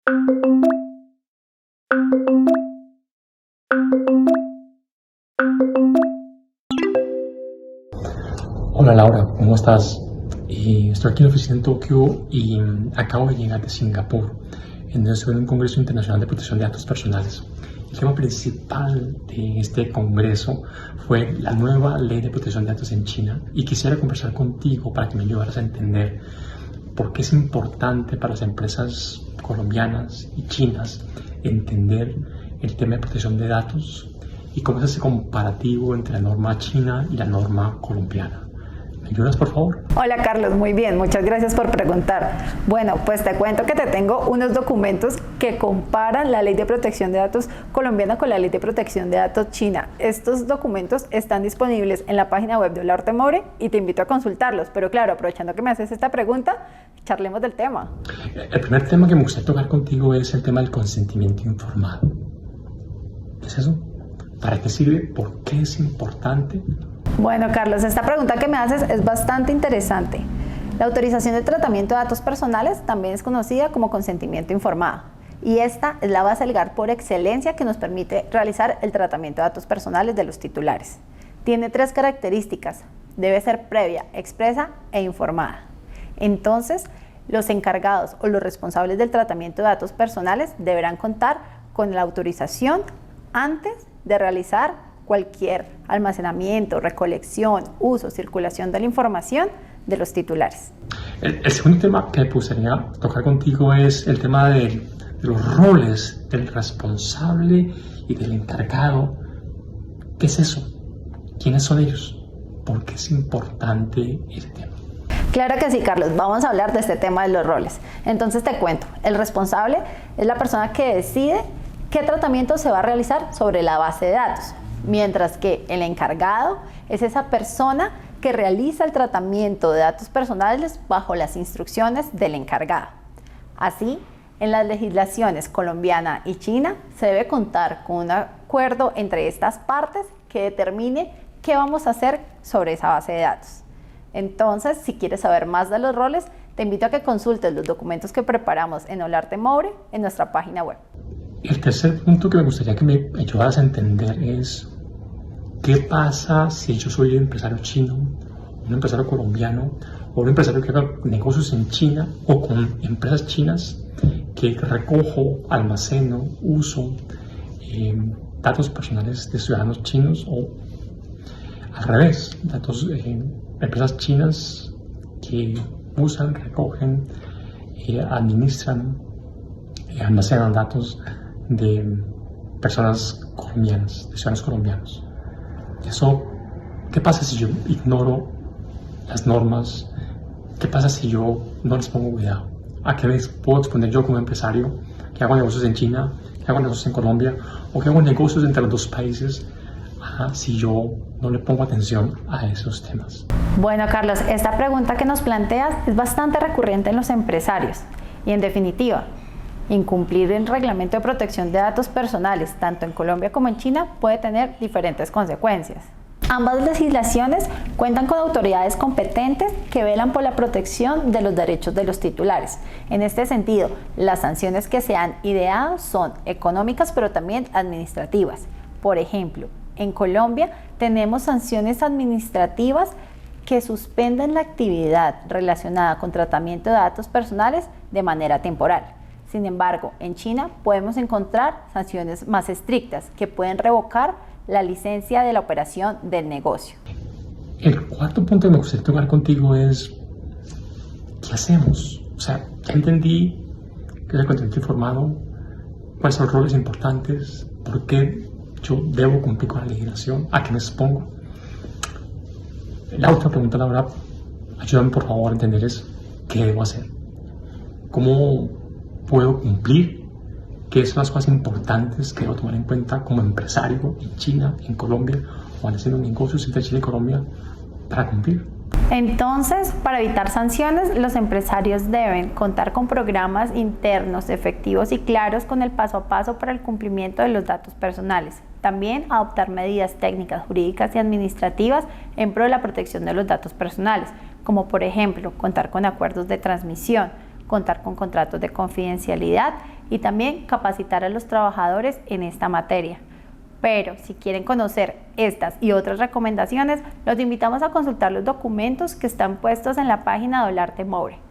Hola Laura, ¿cómo estás? Estoy aquí en la oficina en Tokio y acabo de llegar de Singapur, en donde estoy en un Congreso Internacional de Protección de Datos Personales. El tema principal de este congreso fue la nueva ley de protección de datos en China y quisiera conversar contigo para que me ayudaras a entender por qué es importante para las empresas colombianas y chinas entender el tema de protección de datos y cómo es ese comparativo entre la norma china y la norma colombiana. ¿Me ayudas, por favor? Hola Carlos, muy bien, muchas gracias por preguntar. Bueno, pues te cuento que te tengo unos documentos que comparan la Ley de Protección de Datos colombiana con la Ley de Protección de Datos china. Estos documentos están disponibles en la página web de Olarte Moure y te invito a consultarlos. Pero claro, aprovechando que me haces esta pregunta, charlemos del tema. El primer tema que me gustaría tocar contigo es el tema del consentimiento informado. ¿Qué es eso? ¿Para qué sirve? ¿Por qué es importante? Bueno, Carlos, esta pregunta que me haces es bastante interesante. La autorización de tratamiento de datos personales también es conocida como consentimiento informado. Y esta es la base legal por excelencia que nos permite realizar el tratamiento de datos personales de los titulares. Tiene 3 características. Debe ser previa, expresa e informada. Entonces, los encargados o los responsables del tratamiento de datos personales deberán contar con la autorización antes de realizar cualquier almacenamiento, recolección, uso, circulación de la información de los titulares. El segundo tema que me gustaría tocar contigo es el tema de los roles del responsable y del encargado. ¿Qué es eso? ¿Quiénes son ellos? ¿Por qué es importante ese tema? Claro que sí, Carlos. Vamos a hablar de este tema de los roles. Entonces te cuento. El responsable es la persona que decide qué tratamiento se va a realizar sobre la base de datos, mientras que el encargado es esa persona que realiza el tratamiento de datos personales bajo las instrucciones del encargado. Así, en las legislaciones colombiana y china se debe contar con un acuerdo entre estas partes que determine qué vamos a hacer sobre esa base de datos. Entonces, si quieres saber más de los roles, te invito a que consultes los documentos que preparamos en Olarte Moure en nuestra página web. El tercer punto que me gustaría que me ayudaras a entender es ¿qué pasa si yo soy un empresario chino, un empresario colombiano o un empresario que haga negocios en China o con empresas chinas que recojo, almaceno, uso datos personales de ciudadanos chinos o al revés, empresas chinas que usan, recogen, administran, almacenan datos de personas colombianas, de ciudadanos colombianos? Eso, ¿qué pasa si yo ignoro las normas? ¿Qué pasa si yo no les pongo cuidado? ¿A qué me puedo exponer yo como empresario que hago negocios en China, que hago negocios en Colombia o que hago negocios entre los dos países si yo no le pongo atención a esos temas? Bueno, Carlos, esta pregunta que nos planteas es bastante recurrente en los empresarios y en definitiva, incumplir el reglamento de protección de datos personales, tanto en Colombia como en China, puede tener diferentes consecuencias. Ambas legislaciones cuentan con autoridades competentes que velan por la protección de los derechos de los titulares. En este sentido, las sanciones que se han ideado son económicas, pero también administrativas. Por ejemplo, en Colombia tenemos sanciones administrativas que suspenden la actividad relacionada con tratamiento de datos personales de manera temporal. Sin embargo, en China podemos encontrar sanciones más estrictas que pueden revocar la licencia de la operación del negocio. El cuarto punto que me gustaría tocar contigo es ¿qué hacemos? O sea, ya entendí qué es el consentimiento informado, cuáles son los roles importantes, por qué yo debo cumplir con la legislación, a qué me expongo. La otra pregunta, Laura, ayúdame por favor a entender es ¿qué debo hacer? ¿Cómo puedo cumplir? ¿Qué son las cosas importantes que debo tomar en cuenta como empresario en China, en Colombia o haciendo negocios entre China y Colombia para cumplir? Entonces, para evitar sanciones, los empresarios deben contar con programas internos efectivos y claros con el paso a paso para el cumplimiento de los datos personales. También adoptar medidas técnicas, jurídicas y administrativas en pro de la protección de los datos personales, como por ejemplo, contar con acuerdos de transmisión, contar con contratos de confidencialidad y también capacitar a los trabajadores en esta materia. Pero si quieren conocer estas y otras recomendaciones, los invitamos a consultar los documentos que están puestos en la página de Olarte Moure.